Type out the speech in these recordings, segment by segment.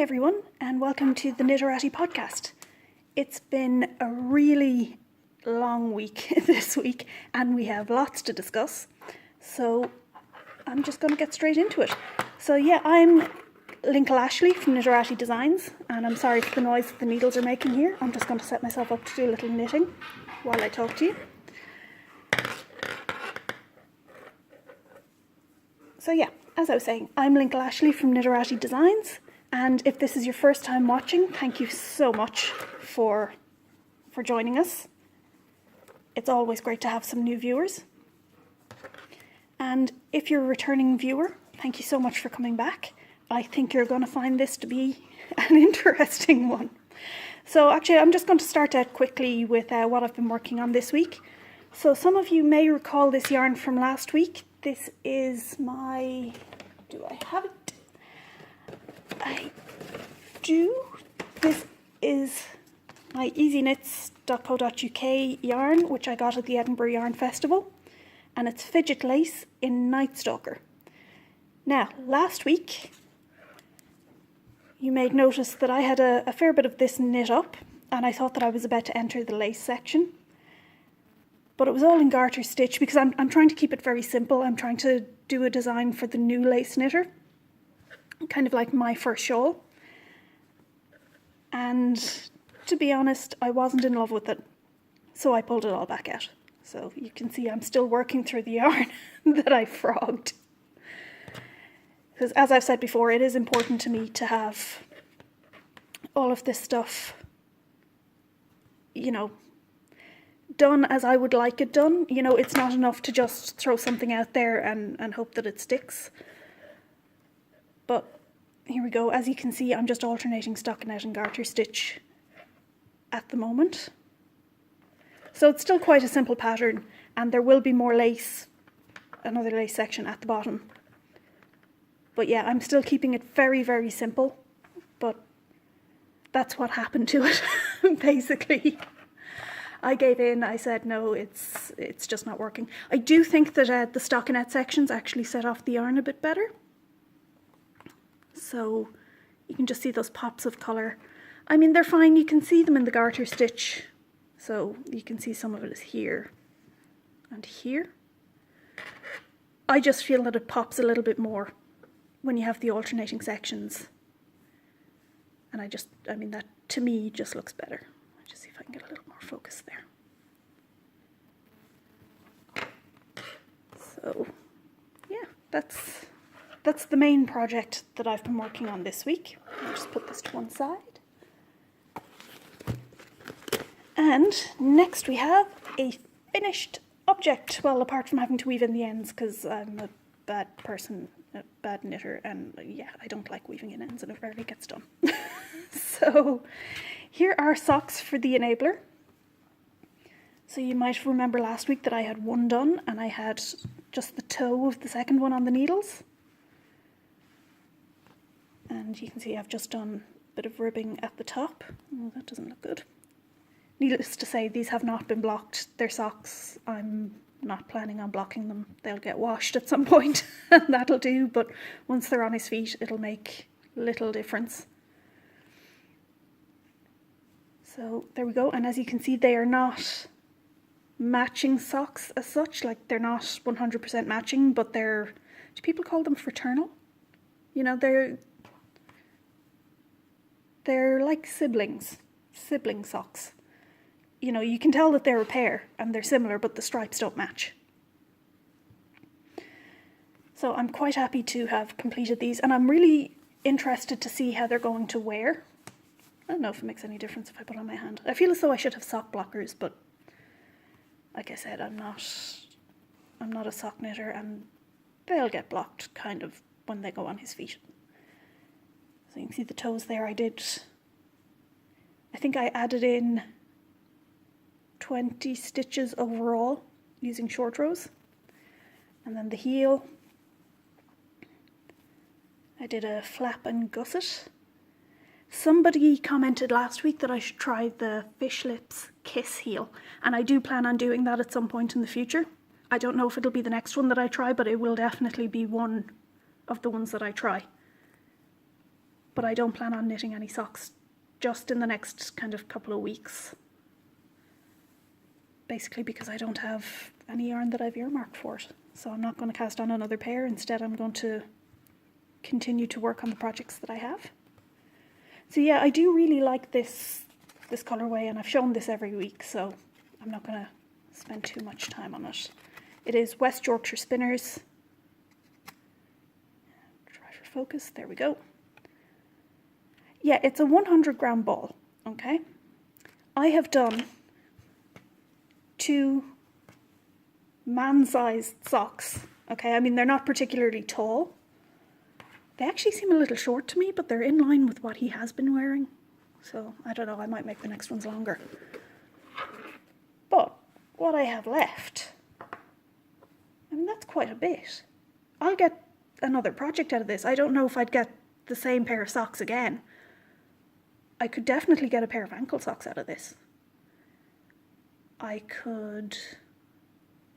everyone, and welcome to the Knitteratti podcast. It's been a really long week this week, and we have lots to discuss. So I'm just going to get straight into it. So yeah, I'm Lincoln Ashley from Knitteratti Designs, and I'm sorry for the noise that the needles are making here. I'm just going to set myself up to do a little knitting while I talk to you. So yeah, as I was saying, I'm Lincoln Ashley from Knitteratti Designs. And if this is your first time watching, thank you so much for joining us. It's always great to have some new viewers. And if you're a returning viewer, thank you so much for coming back. I think you're going to find this to be an interesting one. So actually, I'm just going to start out quickly with what I've been working on this week. So some of you may recall this yarn from last week. This is my... do I have it? I do. This is my easyknits.co.uk yarn, which I got at the Edinburgh Yarn Festival, and it's fidget lace in Night Stalker. Now, last week, you may notice that I had a fair bit of this knit up, and I thought that I was about to enter the lace section, but it was all in garter stitch because I'm trying to keep it very simple. I'm trying to do a design for the new lace knitter, kind of like my first shawl. And to be honest, I wasn't in love with it, so I pulled it all back out. So you can see I'm still working through the yarn that I frogged. Because as I've said before, it is important to me to have all of this stuff, you know, done as I would like it done. You know, it's not enough to just throw something out there and hope that it sticks. But here we go. As you can see, I'm just alternating stockinette and garter stitch at the moment. So it's still quite a simple pattern, and there will be more lace, another lace section at the bottom. But yeah, I'm still keeping it very, very simple, but that's what happened to it, basically. I gave in. I said, no, it's just not working. I do think that the stockinette sections actually set off the yarn a bit better. So you can just see those pops of colour. I mean, they're fine. You can see them in the garter stitch. So you can see some of it is here and here. I just feel that it pops a little bit more when you have the alternating sections. And I mean, that to me just looks better. I'll just see if I can get a little more focus there. So yeah, that's the main project that I've been working on this week. I'll just put this to one side. And next we have a finished object. Well, apart from having to weave in the ends, because I'm a bad person, a bad knitter, and yeah, I don't like weaving in ends and it rarely gets done. So here are socks for the enabler. So you might remember last week that I had one done and I had just the toe of the second one on the needles. And you can see I've just done a bit of ribbing at the top. Oh, that doesn't look good. Needless to say, these have not been blocked. They're socks. I'm not planning on blocking them. They'll get washed at some point, and that'll do. But once they're on his feet, it'll make little difference. So there we go. And as you can see, they are not matching socks as such. Like, they're not 100% matching, but they're... do people call them fraternal? You know, they're like sibling socks. You know, you can tell that they're a pair and they're similar, but the stripes don't match. So I'm quite happy to have completed these, and I'm really interested to see how they're going to wear. I don't know if it makes any difference if I put it on my hand. I feel as though I should have sock blockers, but like I said, I'm not a sock knitter, and they'll get blocked kind of when they go on his feet. So you can see the toes there. I think I added in 20 stitches overall using short rows. And then the heel, I did a flap and gusset. Somebody commented last week that I should try the Fish Lips Kiss heel, and I do plan on doing that at some point in the future. I don't know if it'll be the next one that I try, but it will definitely be one of the ones that I try. but I don't plan on knitting any socks just in the next kind of couple of weeks. Basically because I don't have any yarn that I've earmarked for it. So I'm not going to cast on another pair. Instead, I'm going to continue to work on the projects that I have. So yeah, I do really like this colourway, and I've shown this every week, so I'm not going to spend too much time on it. It is West Yorkshire Spinners. Try for focus, there we go. Yeah, it's a 100 gram ball, okay? I have done 2 man-sized socks, okay? I mean, they're not particularly tall. They actually seem a little short to me, but they're in line with what he has been wearing. So, I don't know, I might make the next ones longer. But what I have left, I mean, that's quite a bit. I'll get another project out of this. I don't know if I'd get the same pair of socks again. I could definitely get a pair of ankle socks out of this. I could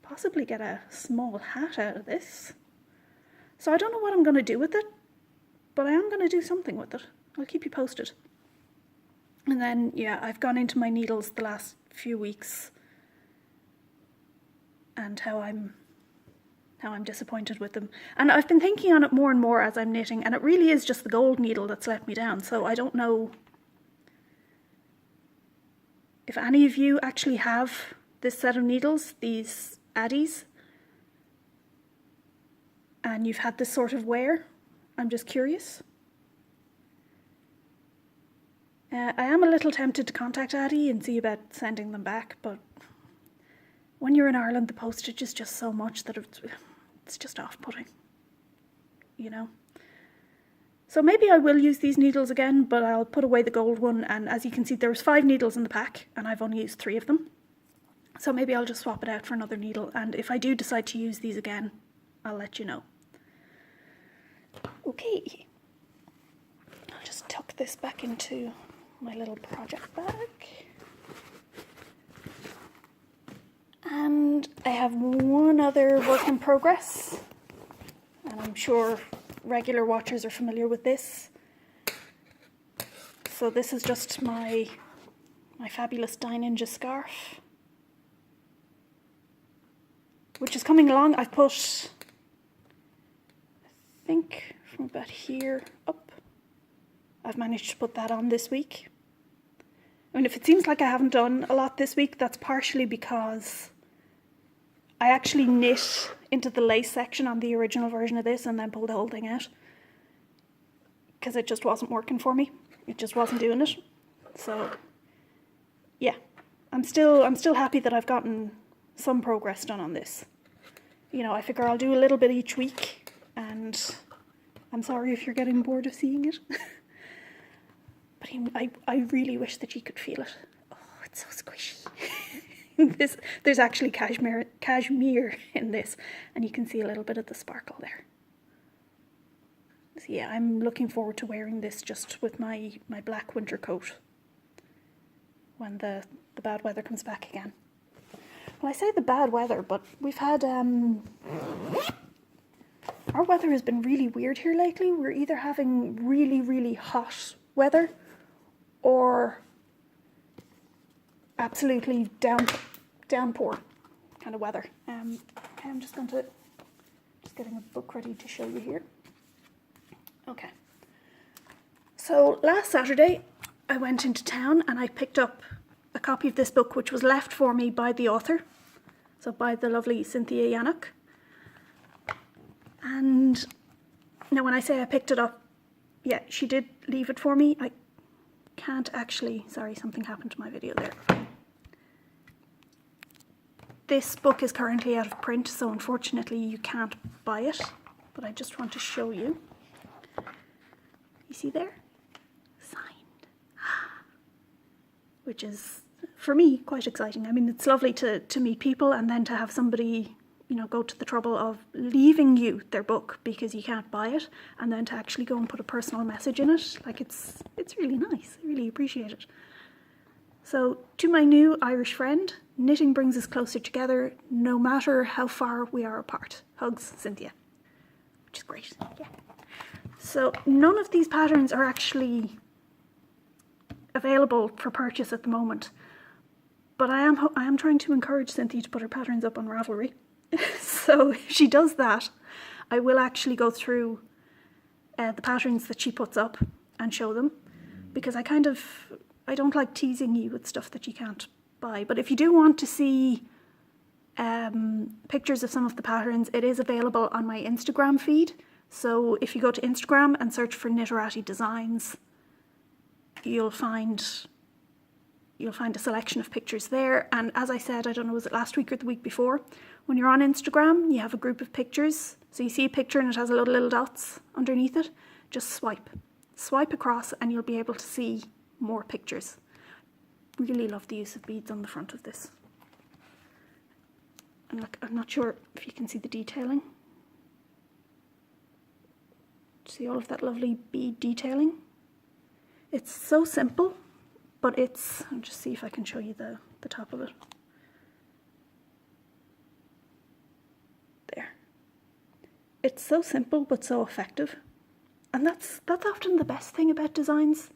possibly get a small hat out of this. So I don't know what I'm going to do with it, but I am going to do something with it. I'll keep you posted. And then, yeah, I've gone into my needles the last few weeks and how I'm disappointed with them. And I've been thinking on it more and more as I'm knitting, and it really is just the gold needle that's let me down. So I don't know if any of you actually have this set of needles, these Addies, and you've had this sort of wear. I'm just curious. I am a little tempted to contact Addie and see about sending them back, but when you're in Ireland, the postage is just so much that it's just off-putting, you know. So maybe I will use these needles again, but I'll put away the gold one, and as you can see, there was 5 needles in the pack, and I've only used 3 of them. So maybe I'll just swap it out for another needle, and if I do decide to use these again, I'll let you know. Okay, I'll just tuck this back into my little project bag. And I have one other work in progress, and I'm sure regular watchers are familiar with this. So this is just my fabulous Dye Ninja scarf, which is coming along. I've put, I think from about here up, I've managed to put that on this week. I mean, if it seems like I haven't done a lot this week, that's partially because I actually knit into the lace section on the original version of this and then pulled the whole thing out because it just wasn't working for me. It just wasn't doing it. So yeah, I'm still happy that I've gotten some progress done on this. You know, I figure I'll do a little bit each week, and I'm sorry if you're getting bored of seeing it. But I really wish that you could feel it. Oh, it's so squishy. There's actually cashmere in this, and you can see a little bit of the sparkle there. So yeah, I'm looking forward to wearing this just with my black winter coat when the bad weather comes back again. Well, I say the bad weather, but we've had our weather has been really weird here lately. We're either having really, really hot weather or absolutely downpour kind of weather. I'm just getting a book ready to show you here. Okay. So last Saturday I went into town and I picked up a copy of this book, which was left for me by the author, so by the lovely Cynthia Yannock. And now when I say I picked it up, yeah, she did leave it for me. I can't actually, sorry, something happened to my video there. This book is currently out of print, so unfortunately you can't buy it, but I just want to show you. You see there? Signed. Which is, for me, quite exciting. I mean, it's lovely to meet people and then to have somebody, you know, go to the trouble of leaving you their book because you can't buy it, and then to actually go and put a personal message in it. Like, it's really nice. I really appreciate it. So, to my new Irish friend, knitting brings us closer together no matter how far we are apart. Hugs, Cynthia. Which is great. Yeah. So none of these patterns are actually available for purchase at the moment, but I am trying to encourage Cynthia to put her patterns up on Ravelry. So if she does that, I will actually go through the patterns that she puts up and show them, because I don't like teasing you with stuff that you can't buy. But if you do want to see pictures of some of the patterns, it is available on my Instagram feed. So if you go to Instagram and search for Knitteratti Designs, you'll find a selection of pictures there. And as I said, I don't know, was it last week or the week before, when you're on Instagram, you have a group of pictures. So you see a picture and it has a lot of little dots underneath it. Just swipe across and you'll be able to see more pictures. Really love the use of beads on the front of this. And look, I'm not sure if you can see the detailing. See all of that lovely bead detailing? It's so simple, but I'll just see if I can show you the top of it. There. It's so simple, but so effective. And that's often the best thing about designs.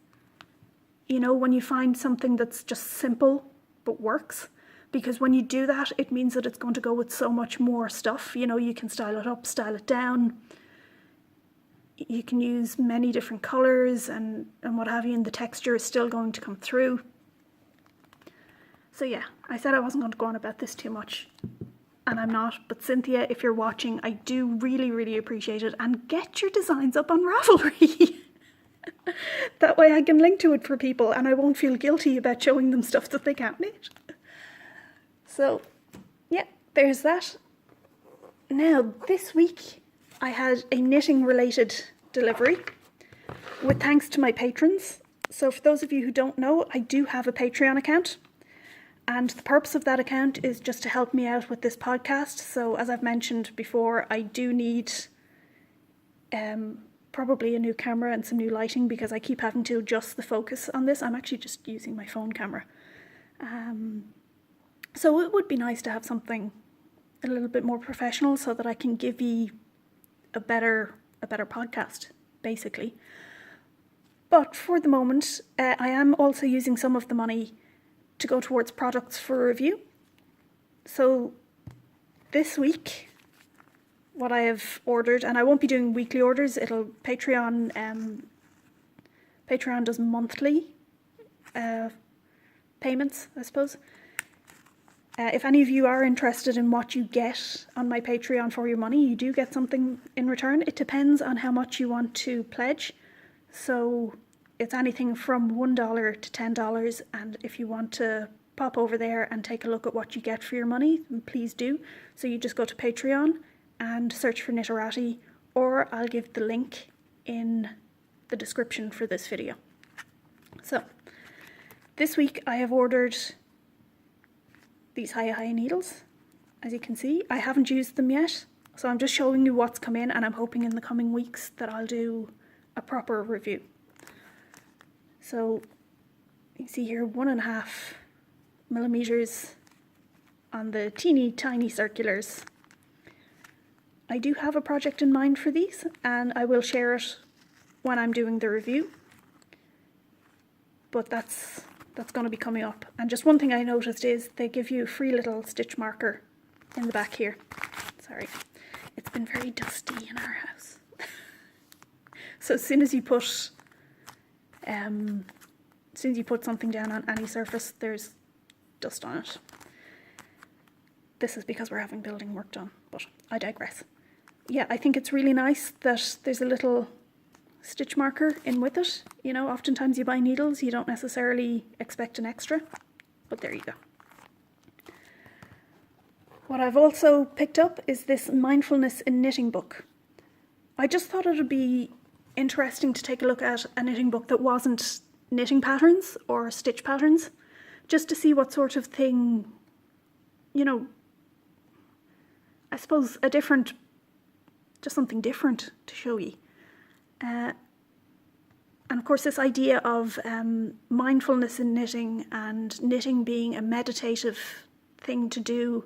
You know, when you find something that's just simple, but works. Because when you do that, it means that it's going to go with so much more stuff. You know, you can style it up, style it down. You can use many different colours and what have you, and the texture is still going to come through. So yeah, I said I wasn't going to go on about this too much, and I'm not. But Cynthia, if you're watching, I do really, really appreciate it. And get your designs up on Ravelry. That way I can link to it for people and I won't feel guilty about showing them stuff that they can't knit. So yeah, there's that. Now, this week I had a knitting related delivery with thanks to my patrons. So for those of you who don't know, I do have a Patreon account, and the purpose of that account is just to help me out with this podcast. So as I've mentioned before, I do need probably a new camera and some new lighting, because I keep having to adjust the focus on this. I'm actually just using my phone camera. So it would be nice to have something a little bit more professional so that I can give you a better podcast, basically. But for the moment, I am also using some of the money to go towards products for review. So this week, what I have ordered, and I won't be doing weekly orders, Patreon does monthly payments, I suppose. If any of you are interested in what you get on my Patreon for your money, you do get something in return. It depends on how much you want to pledge. So it's anything from $1 to $10. And if you want to pop over there and take a look at what you get for your money, then please do. So you just go to Patreon and search for Knitteratti, or I'll give the link in the description for this video. So this week I have ordered these high needles. As you can see, I haven't used them yet, so I'm just showing you what's come in, and I'm hoping in the coming weeks that I'll do a proper review. So you see here 1.5 millimeters on the teeny tiny circulars. I do have a project in mind for these, and I will share it when I'm doing the review, but that's going to be coming up. And just one thing I noticed is they give you a free little stitch marker in the back here. Sorry, it's been very dusty in our house. So as soon as you put something down on any surface, there's dust on it. This is because we're having building work done, but I digress. Yeah, I think it's really nice that there's a little stitch marker in with it. You know, oftentimes you buy needles, you don't necessarily expect an extra, but there you go. What I've also picked up is this Mindfulness in Knitting book. I just thought it would be interesting to take a look at a knitting book that wasn't knitting patterns or stitch patterns, just to see what sort of thing, you know, I suppose just something different to show you. And of course this idea of mindfulness in knitting, and knitting being a meditative thing to do,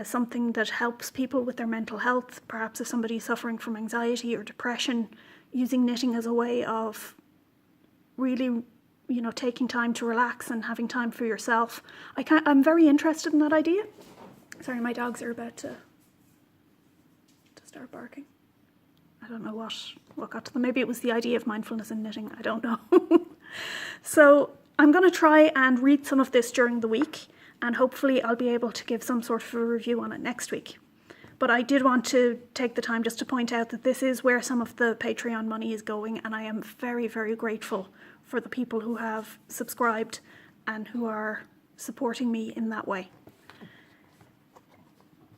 something that helps people with their mental health. Perhaps if somebody's suffering from anxiety or depression, using knitting as a way of really, taking time to relax and having time for yourself. I'm very interested in that idea. Sorry, my dogs are about to start barking. I don't know what got to them. Maybe it was the idea of mindfulness in knitting. I don't know. So I'm going to try and read some of this during the week, and hopefully I'll be able to give some sort of a review on it next week. But I did want to take the time just to point out that this is where some of the Patreon money is going, and I am very, very grateful for the people who have subscribed and who are supporting me in that way.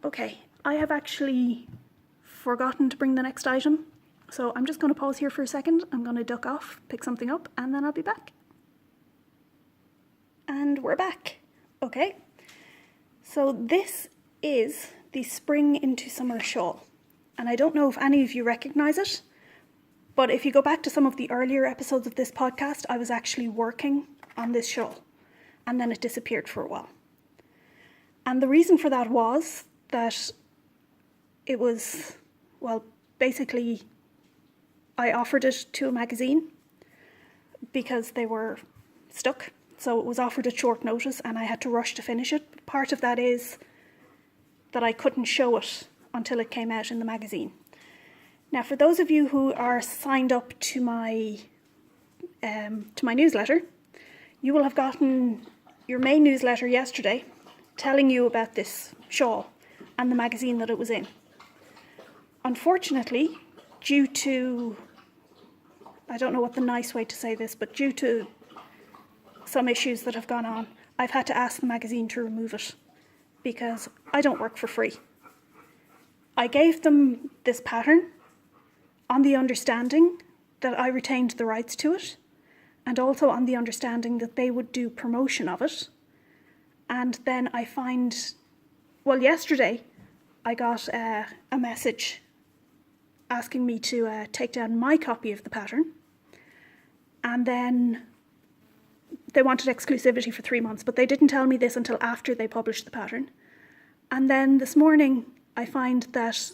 Okay, I have actually forgotten to bring the next item, so I'm just going to pause here for a second. I'm going to duck off, pick something up, and then I'll be back. And we're back. Okay, so this is the Spring Into Summer Shawl, and I don't know if any of you recognise it, but if you go back to some of the earlier episodes of this podcast, I was actually working on this shawl, and then it disappeared for a while. And the reason for that was that it was, basically I offered it to a magazine because they were stuck. So it was offered at short notice and I had to rush to finish it. Part of that is that I couldn't show it until it came out in the magazine. Now, for those of you who are signed up to my newsletter, you will have gotten your main newsletter yesterday telling you about this shawl and the magazine that it was in. Unfortunately, due to, I don't know what the nice way to say this, but due to some issues that have gone on, I've had to ask the magazine to remove it because I don't work for free. I gave them this pattern on the understanding that I retained the rights to it, and also on the understanding that they would do promotion of it. And then I find, yesterday I got a message asking me to take down my copy of the pattern, and then they wanted exclusivity for 3 months, but they didn't tell me this until after they published the pattern. And then this morning I find that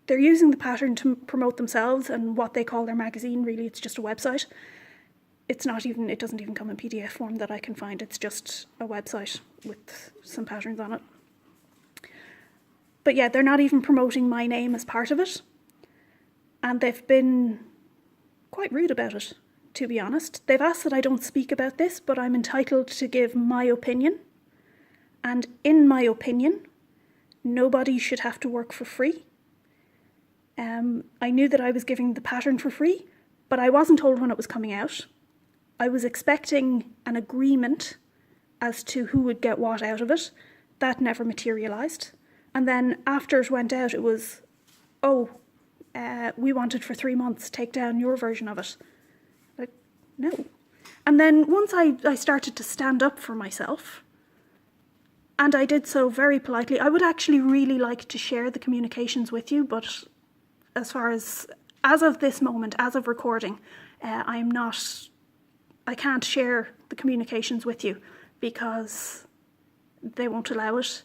they're using the pattern to promote themselves and what they call their magazine. Really, it's just a website. It doesn't even come in PDF form that I can find. It's just a website with some patterns on it. But yeah, they're not even promoting my name as part of it. And they've been quite rude about it, to be honest. They've asked that I don't speak about this, but I'm entitled to give my opinion. And in my opinion, nobody should have to work for free. I knew that I was giving the pattern for free, but I wasn't told when it was coming out. I was expecting an agreement as to who would get what out of it. That never materialised. And then after it went out, it was, we want it for 3 months, take down your version of it. Like, no. And then once I started to stand up for myself, and I did so very politely, I would actually really like to share the communications with you, but as of this moment, as of recording, I can't share the communications with you because they won't allow it.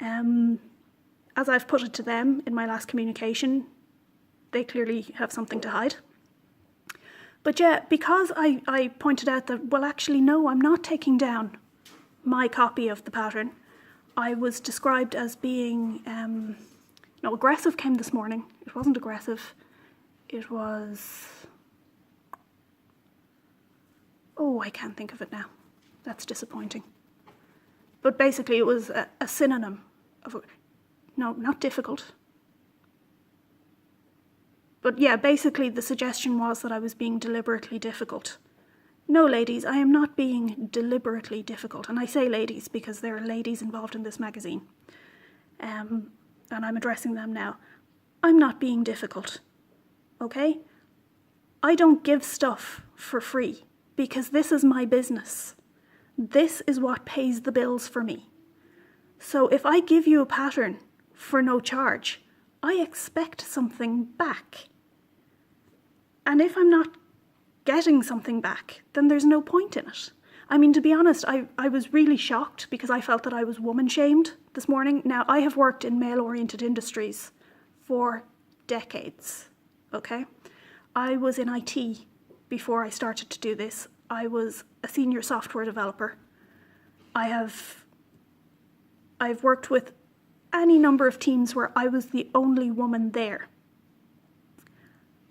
As I've put it to them in my last communication, they clearly have something to hide. But yeah, because I pointed out that, actually, no, I'm not taking down my copy of the pattern. I was described as being, aggressive came this morning. It wasn't aggressive. It was, I can't think of it now. That's disappointing. But basically it was a synonym of, no, not difficult. But yeah, basically the suggestion was that I was being deliberately difficult. No, ladies, I am not being deliberately difficult. And I say ladies because there are ladies involved in this magazine. And I'm addressing them now. I'm not being difficult, okay? I don't give stuff for free because this is my business. This is what pays the bills for me. So if I give you a pattern for no charge, I expect something back. And if I'm not getting something back, then there's no point in it. I mean, to be honest, I was really shocked because I felt that I was woman-shamed this morning. Now, I have worked in male-oriented industries for decades, okay? I was in IT before I started to do this. I was a senior software developer. I've worked with any number of teams where I was the only woman there.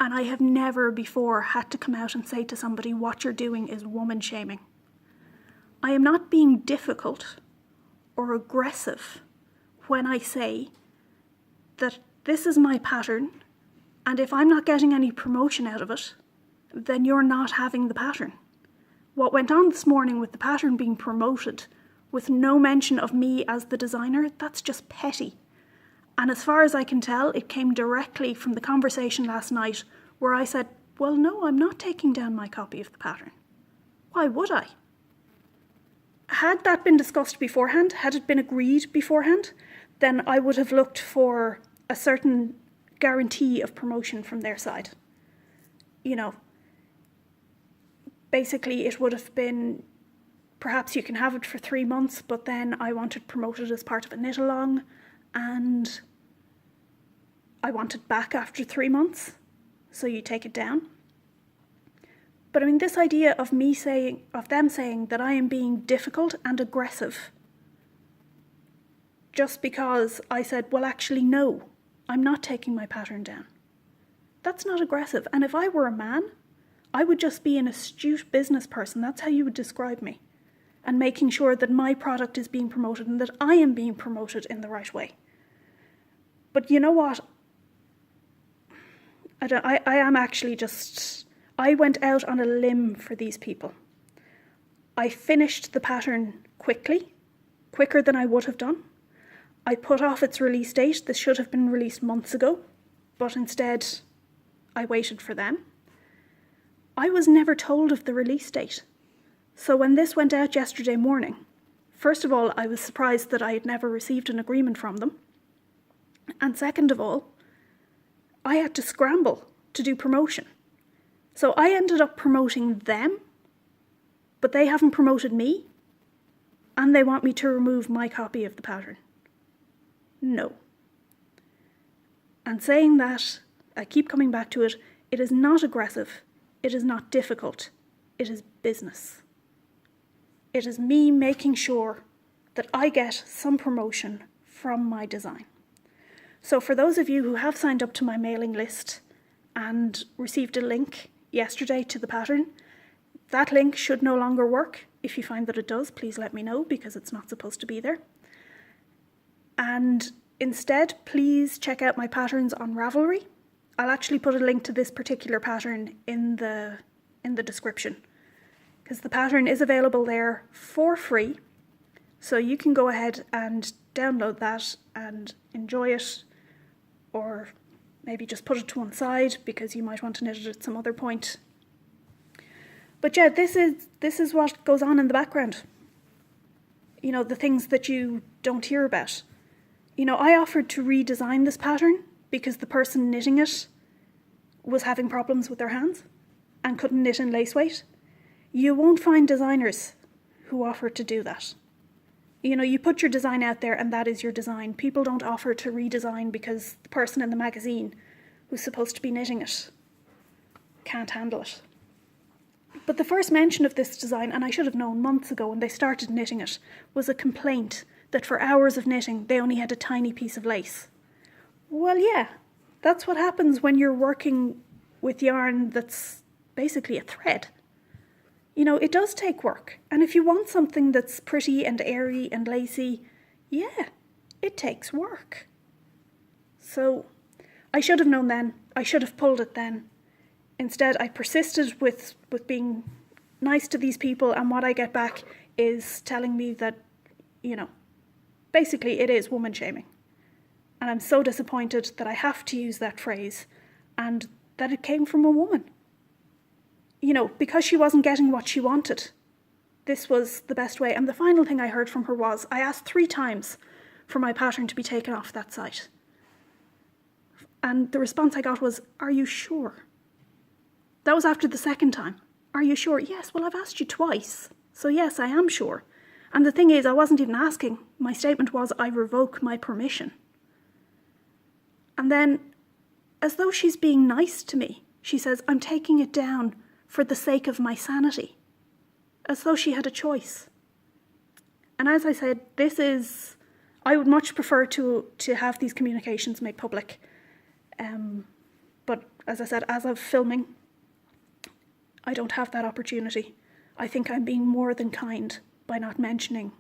And I have never before had to come out and say to somebody, what you're doing is woman shaming. I am not being difficult or aggressive when I say that this is my pattern, and if I'm not getting any promotion out of it, then you're not having the pattern. What went on this morning with the pattern being promoted with no mention of me as the designer, that's just petty. And as far as I can tell, it came directly from the conversation last night where I said, well, no, I'm not taking down my copy of the pattern. Why would I? Had that been discussed beforehand, had it been agreed beforehand, then I would have looked for a certain guarantee of promotion from their side. You know, basically it would have been, perhaps you can have it for 3 months, but then I want it promoted as part of a knit along, and I want it back after 3 months, so you take it down. But I mean, this idea of them saying that I am being difficult and aggressive just because I said, well, actually, no, I'm not taking my pattern down. That's not aggressive. And if I were a man, I would just be an astute business person. That's how you would describe me. And making sure that my product is being promoted and that I am being promoted in the right way. But you know what? I went out on a limb for these people. I finished the pattern quicker than I would have done. I put off its release date. This should have been released months ago, but instead I waited for them. I was never told of the release date. So when this went out yesterday morning, first of all, I was surprised that I had never received an agreement from them. And second of all, I had to scramble to do promotion. So I ended up promoting them, but they haven't promoted me, and they want me to remove my copy of the pattern. No. And saying that, I keep coming back to it, it is not aggressive, it is not difficult, it is business. It is me making sure that I get some promotion from my design. So for those of you who have signed up to my mailing list and received a link yesterday to the pattern, that link should no longer work. If you find that it does, please let me know, because it's not supposed to be there. And instead, please check out my patterns on Ravelry. I'll actually put a link to this particular pattern in the description, because the pattern is available there for free. So you can go ahead and download that and enjoy it, or maybe just put it to one side because you might want to knit it at some other point. But yeah, this is what goes on in the background. You know, the things that you don't hear about. You know, I offered to redesign this pattern because the person knitting it was having problems with their hands and couldn't knit in lace weight. You won't find designers who offer to do that. You know, you put your design out there and that is your design. People don't offer to redesign because the person in the magazine who's supposed to be knitting it can't handle it. But the first mention of this design, and I should have known months ago when they started knitting it, was a complaint that for hours of knitting they only had a tiny piece of lace. Well, yeah, that's what happens when you're working with yarn that's basically a thread. You know, it does take work. And if you want something that's pretty and airy and lacy, yeah, it takes work. So I should have known then. I should have pulled it then. Instead, I persisted with being nice to these people, and what I get back is telling me that, you know, basically it is woman shaming. And I'm so disappointed that I have to use that phrase and that it came from a woman. You know, because she wasn't getting what she wanted. This was the best way. And the final thing I heard from her was, I asked 3 times for my pattern to be taken off that site. And the response I got was, are you sure? That was after the second time. Are you sure? Yes, well, I've asked you twice. So yes, I am sure. And the thing is, I wasn't even asking. My statement was, I revoke my permission. And then, as though she's being nice to me, She says, "I'm taking it down for the sake of my sanity," as though she had a choice. And as I said, I would much prefer to have these communications made public. But as I said, as of filming, I don't have that opportunity. I think I'm being more than kind by not mentioning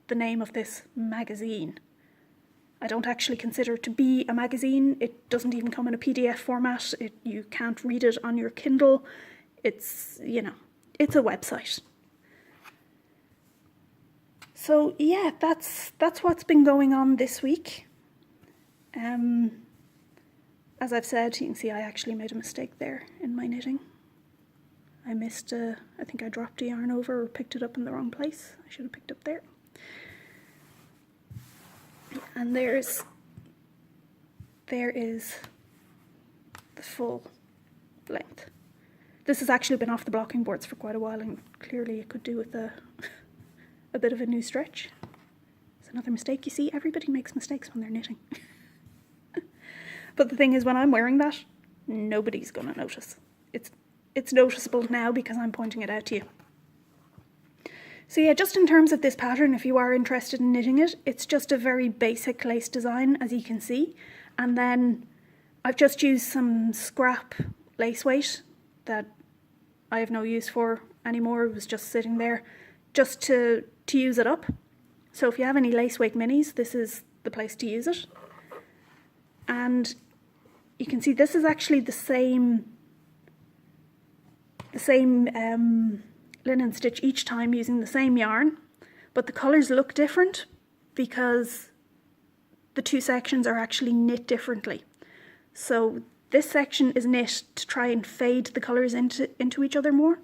the name of this magazine. I don't actually consider it to be a magazine. It doesn't even come in a PDF format. You can't read it on your Kindle. It's a website. So yeah, that's what's been going on this week. As I've said, you can see I actually made a mistake there in my knitting. I missed, I think I dropped a yarn over or picked it up in the wrong place. I should have picked up there. And there is the full length. This has actually been off the blocking boards for quite a while, and clearly it could do with a bit of a new stretch. It's another mistake. You see, everybody makes mistakes when they're knitting. But the thing is, when I'm wearing that, nobody's going to notice. It's noticeable now because I'm pointing it out to you. So yeah, just in terms of this pattern, if you are interested in knitting it, it's just a very basic lace design, as you can see. And then I've just used some scrap lace weight that I have no use for anymore. It was just sitting there just to use it up. So if you have any lace weight minis, this is the place to use it. And you can see this is actually the same linen stitch each time, using the same yarn, but the colours look different because the two sections are actually knit differently. So this section is knit to try and fade the colours into each other more,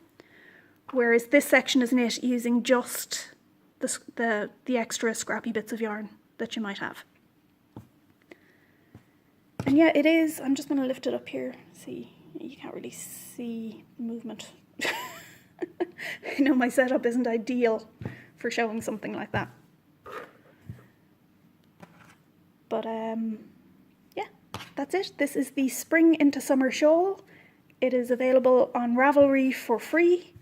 whereas this section is knit using just the extra scrappy bits of yarn that you might have. And yeah, it is. I'm just going to lift it up here. See, you can't really see the movement. I know my setup isn't ideal for showing something like that. But yeah, that's it. This is the Spring Into Summer Shawl. It is available on Ravelry for free.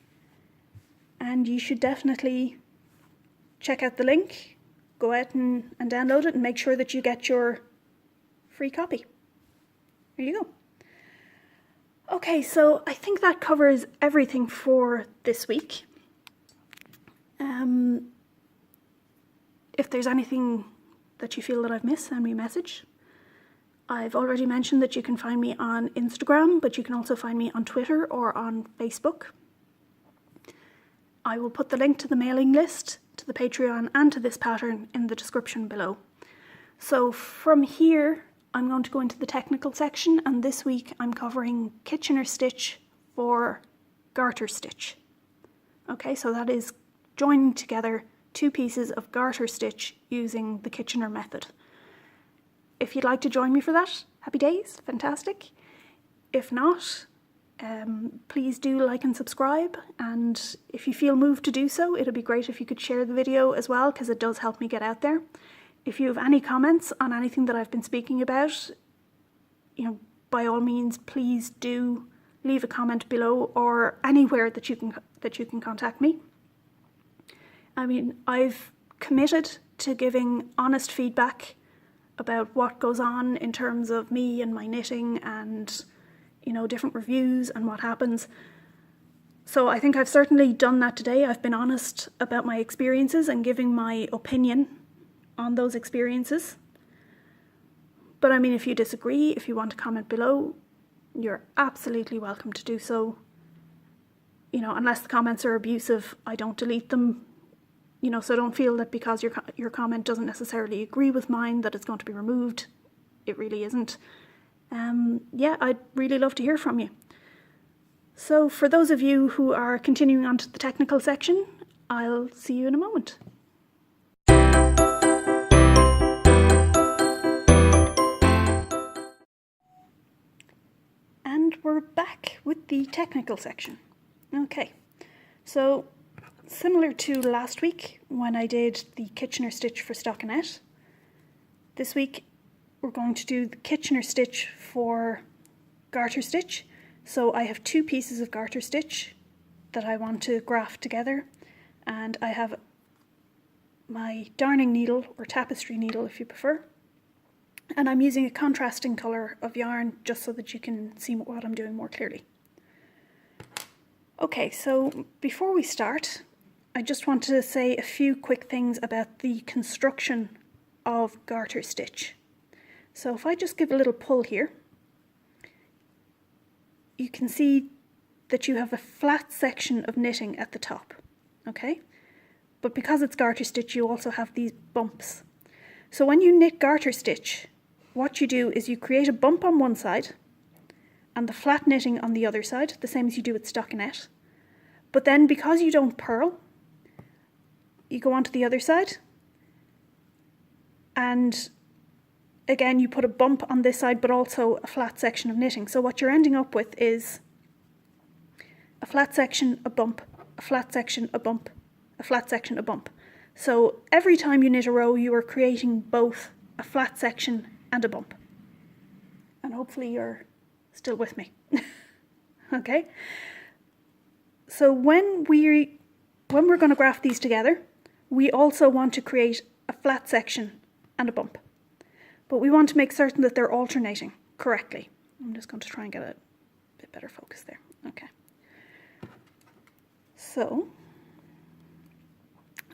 And you should definitely check out the link. Go out and download it and make sure that you get your free copy. There you go. Okay, so I think that covers everything for this week. If there's anything that you feel that I've missed, send me a message. I've already mentioned that you can find me on Instagram, but you can also find me on Twitter or on Facebook. I will put the link to the mailing list, to the Patreon, and to this pattern in the description below. So from here, I'm going to go into the technical section, and this week I'm covering Kitchener stitch for garter stitch. Okay, so that is joining together two pieces of garter stitch using the Kitchener method. If you'd like to join me for that, happy days, fantastic. If not, please do like and subscribe, and if you feel moved to do so, it'd be great if you could share the video as well, because it does help me get out there. If you have any comments on anything that I've been speaking about, by all means, please do leave a comment below or anywhere that you can contact me. I mean, I've committed to giving honest feedback about what goes on in terms of me and my knitting and, different reviews and what happens. So I think I've certainly done that today. I've been honest about my experiences and giving my opinion on those experiences. But I mean, if you disagree, if you want to comment below, you're absolutely welcome to do so. Unless the comments are abusive, I don't delete them. So don't feel that because your comment doesn't necessarily agree with mine that it's going to be removed. It really isn't. Yeah, I'd really love to hear from you. So for those of you who are continuing on to the technical section, I'll see you in a moment. And we're back with the technical section. Okay, so similar to last week when I did the Kitchener stitch for stockinette, this week we're going to do the Kitchener stitch for garter stitch So I have 2 pieces of garter stitch that I want to graft together, and I have my darning needle, or tapestry needle if you prefer, and I'm using a contrasting colour of yarn just so that you can see what I'm doing more clearly. Okay, so before we start, I just want to say a few quick things about the construction of garter stitch. So if I just give a little pull here, you can see that you have a flat section of knitting at the top, okay? But because it's garter stitch, you also have these bumps. So when you knit garter stitch, what you do is you create a bump on one side and the flat knitting on the other side, the same as you do with stockinette. But then because you don't purl, you go onto the other side, and again you put a bump on this side but also a flat section of knitting. So what you're ending up with is a flat section, a bump, a flat section, a bump, a flat section, a bump. So every time you knit a row, you are creating both a flat section and a bump. And hopefully you're still with me. Okay? So when we're going to graft these together, we also want to create a flat section and a bump. But we want to make certain that they're alternating correctly. I'm just going to try and get a bit better focus there. Okay. So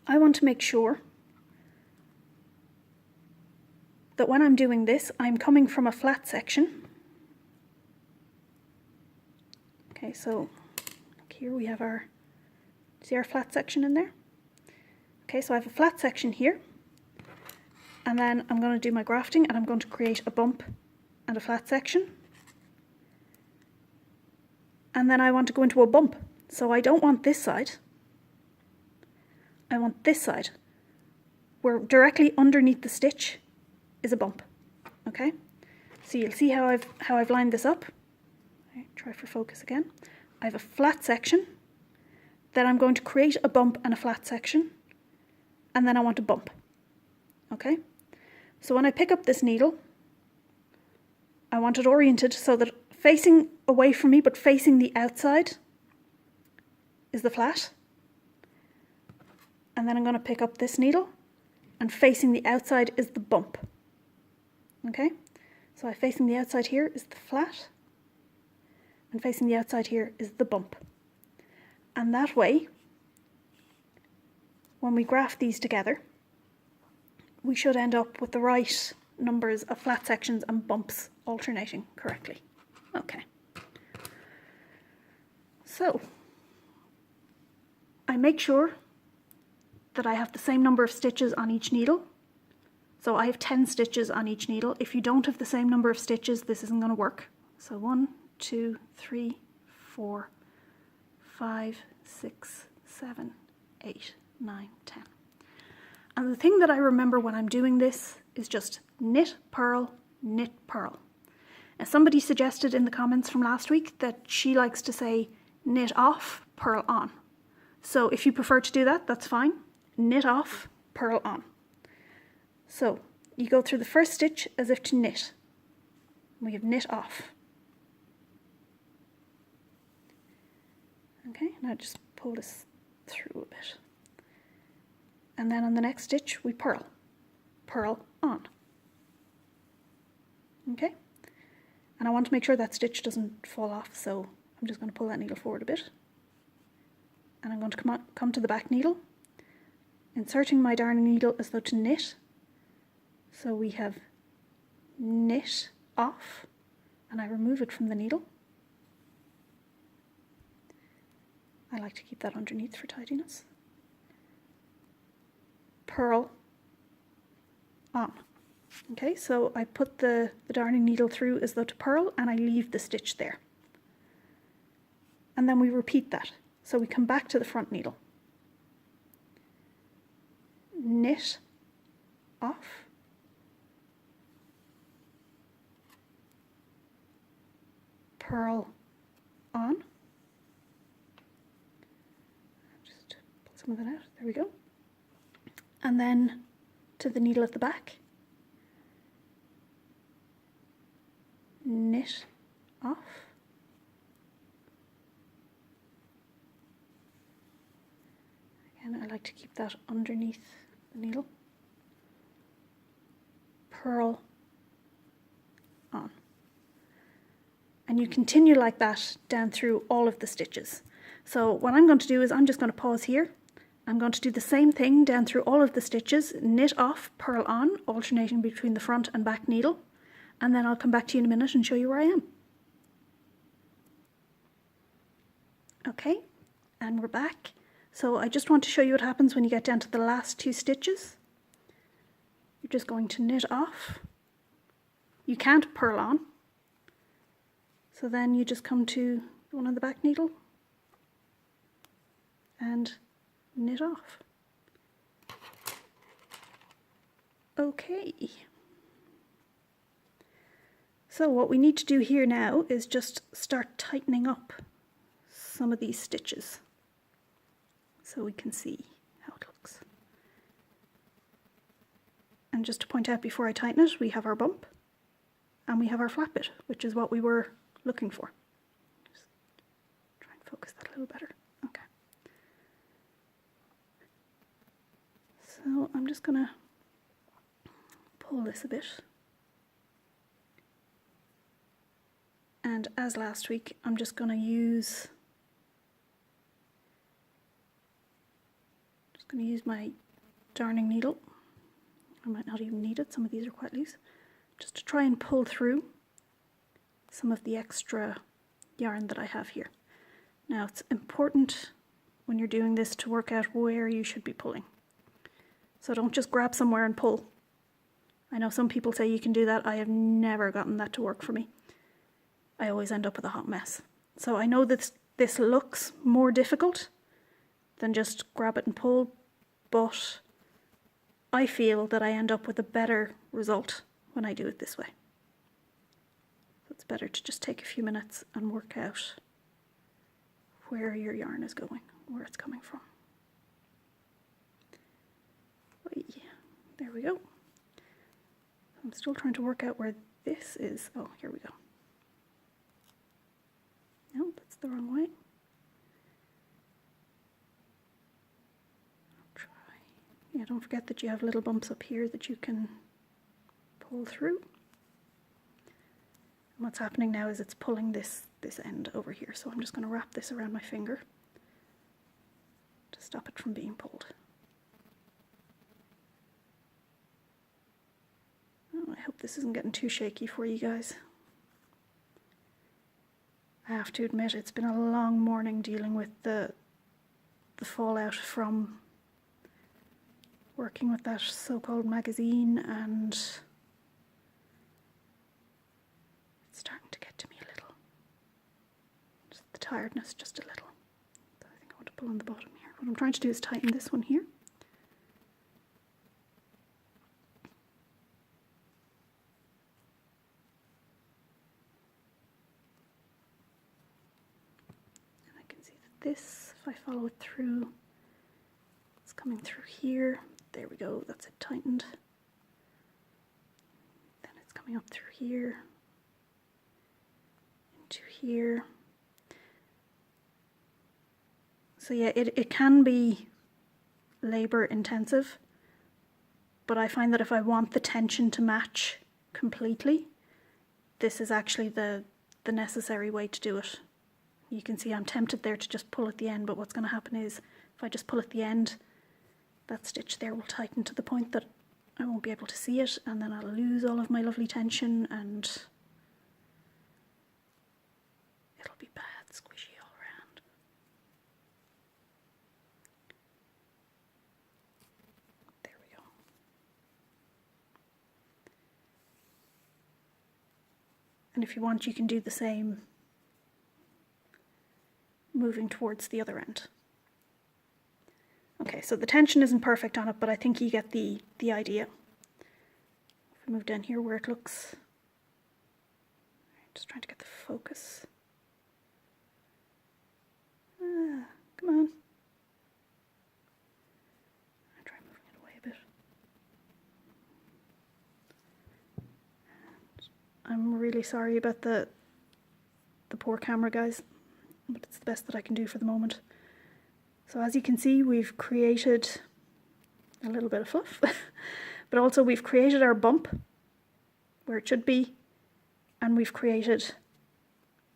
I want to make sure that when I'm doing this, I'm coming from a flat section. Okay, so here we have see our flat section in there? Okay, so I have a flat section here, and then I'm going to do my grafting, and I'm going to create a bump and a flat section. And then I want to go into a bump. So I don't want this side. I want this side, where directly underneath the stitch is a bump. Okay? So you'll see how I've lined this up. Okay, try for focus again. I have a flat section, then I'm going to create a bump and a flat section, and then I want a bump. Okay? So when I pick up this needle, I want it oriented so that facing away from me but facing the outside is the flat. And then I'm going to pick up this needle, and facing the outside is the bump. Okay? So facing the outside here is the flat, and facing the outside here is the bump. And that way, when we graft these together, we should end up with the right numbers of flat sections and bumps alternating correctly. Okay. So I make sure that I have the same number of stitches on each needle. So I have 10 stitches on each needle. If you don't have the same number of stitches, this isn't going to work. So 1, 2, 3, 4, 5, 6, 7, 8, 9, 10. And the thing that I remember when I'm doing this is just knit, purl, knit, purl. And somebody suggested in the comments from last week that she likes to say knit off, purl on. So if you prefer to do that, that's fine. Knit off, purl on. So you go through the first stitch as if to knit. We have knit off. Okay, now just pull this through a bit. And then on the next stitch we purl. Purl on. Okay? And I want to make sure that stitch doesn't fall off, so I'm just going to pull that needle forward a bit. And I'm going to come to the back needle, inserting my darning needle as though to knit. So we have knit off, and I remove it from the needle. I like to keep that underneath for tidiness. Purl on. Okay, so I put the darning needle through as though to purl, and I leave the stitch there. And then we repeat that. So we come back to the front needle. Knit off. Purl on. Just pull some of that out. There we go. And then to the needle at the back. Knit off. like to keep that underneath the needle. Purl on. And you continue like that down through all of the stitches. So what I'm going to do is I'm just going to pause here. I'm going to do the same thing down through all of the stitches, knit off, purl on, alternating between the front and back needle, and then I'll come back to you in a minute and show you where I am. Okay, and we're back. So I just want to show you what happens when you get down to the last 2 stitches. You're just going to knit off. You can't purl on. So then you just come to the one on the back needle and knit off. Okay. So what we need to do here now is just start tightening up some of these stitches so we can see how it looks. And just to point out before I tighten it, we have our bump and we have our flat bit, which is what we were looking for. Just try and focus that a little better. Okay. So I'm just going to pull this a bit. And as last week, I'm just going to use my darning needle. I might not even need it, some of these are quite loose, just to try and pull through some of the extra yarn that I have here. Now it's important when you're doing this to work out where you should be pulling. So don't just grab somewhere and pull. I know some people say you can do that. I have never gotten that to work for me. I always end up with a hot mess. So I know that this looks more difficult than just grab it and pull, but I feel that I end up with a better result when I do it this way. So it's better to just take a few minutes and work out where your yarn is going, where it's coming from. There we go. I'm still trying to work out where this is. Oh, here we go. No, that's the wrong way. I'll try. Yeah, don't forget that you have little bumps up here that you can pull through. And what's happening now is it's pulling this end over here. So I'm just going to wrap this around my finger to stop it from being pulled. Oh, I hope this isn't getting too shaky for you guys. I have to admit, it's been a long morning dealing with the fallout from working with that so-called magazine, and it's starting to get to me a little. Just the tiredness, just a little. So I think I want to pull on the bottom here. What I'm trying to do is tighten this one here. This, if I follow it through, it's coming through here. There we go, that's it tightened. Then it's coming up through here, into here. So yeah, it can be labor intensive, but I find that if I want the tension to match completely, this is actually the necessary way to do it. You can see I'm tempted there to just pull at the end, but what's going to happen is if I just pull at the end, that stitch there will tighten to the point that I won't be able to see it, and then I'll lose all of my lovely tension and it'll be bad, squishy all around. There we go. And if you want, you can do the same moving towards the other end. Okay, so the tension isn't perfect on it, but I think you get the idea. If we move down here where it looks, just trying to get the focus. Come on. I'll try moving it away a bit. And I'm really sorry about the poor camera, guys, but it's the best that I can do for the moment. So as you can see, we've created a little bit of fluff, but also we've created our bump where it should be, and we've created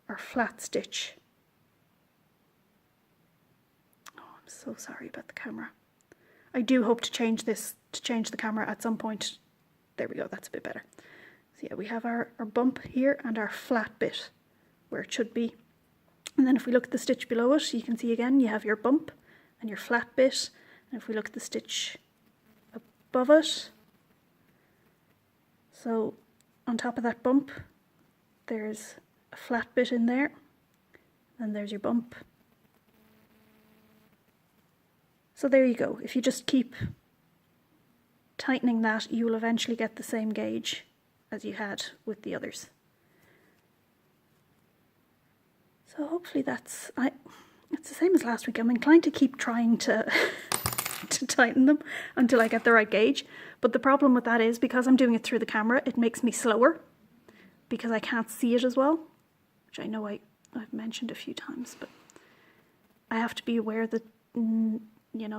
our flat stitch. Oh, I'm so sorry about the camera. I do hope to change the camera at some point. There we go, that's a bit better. So yeah, we have our bump here and our flat bit where it should be. And then if we look at the stitch below it, you can see again, you have your bump and your flat bit. And if we look at the stitch above it, so on top of that bump, there's a flat bit in there. Then there's your bump. So there you go. If you just keep tightening that, you will eventually get the same gauge as you had with the others. So hopefully it's the same as last week. I'm inclined to keep trying to to tighten them until I get the right gauge. But the problem with that is because I'm doing it through the camera, it makes me slower because I can't see it as well, which I know I've mentioned a few times, but I have to be aware that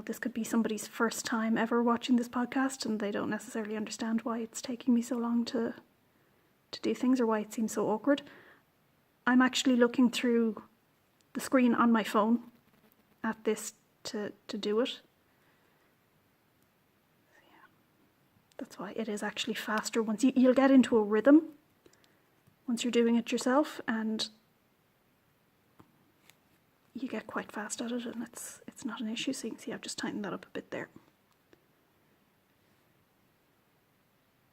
this could be somebody's first time ever watching this podcast and they don't necessarily understand why it's taking me so long to do things or why it seems so awkward. I'm actually looking through the screen on my phone at this to do it. Yeah, that's why it is actually faster. Once you'll get into a rhythm once you're doing it yourself, and you get quite fast at it, and it's not an issue. So you can see I've just tightened that up a bit there.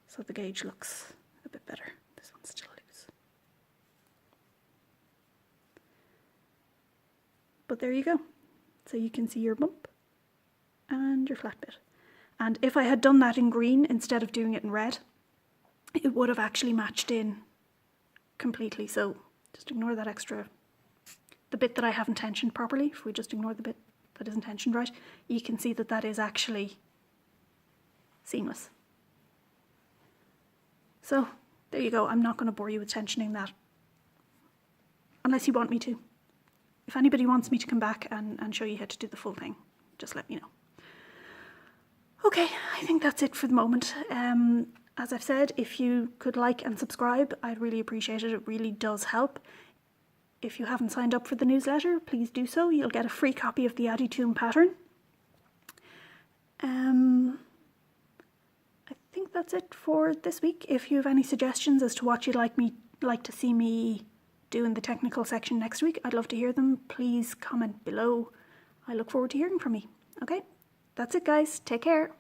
So the gauge looks a bit better. This one's still loose. But there you go. So you can see your bump and your flat bit. And if I had done that in green instead of doing it in red, it would have actually matched in completely. So just ignore that extra, the bit that I haven't tensioned properly. If we just ignore the bit that isn't tensioned right, you can see that that is actually seamless. So there you go. I'm not going to bore you with tensioning that unless you want me to. If anybody wants me to come back and show you how to do the full thing, just let me know. Okay, I think that's it for the moment. As I've said, if you could like and subscribe, I'd really appreciate it. It really does help. If you haven't signed up for the newsletter, please do so. You'll get a free copy of the Additume pattern. I think that's it for this week. If you have any suggestions as to what you'd like to see me do in the technical section next week, I'd love to hear them. Please comment below. I look forward to hearing from you. Okay, that's it guys. Take care.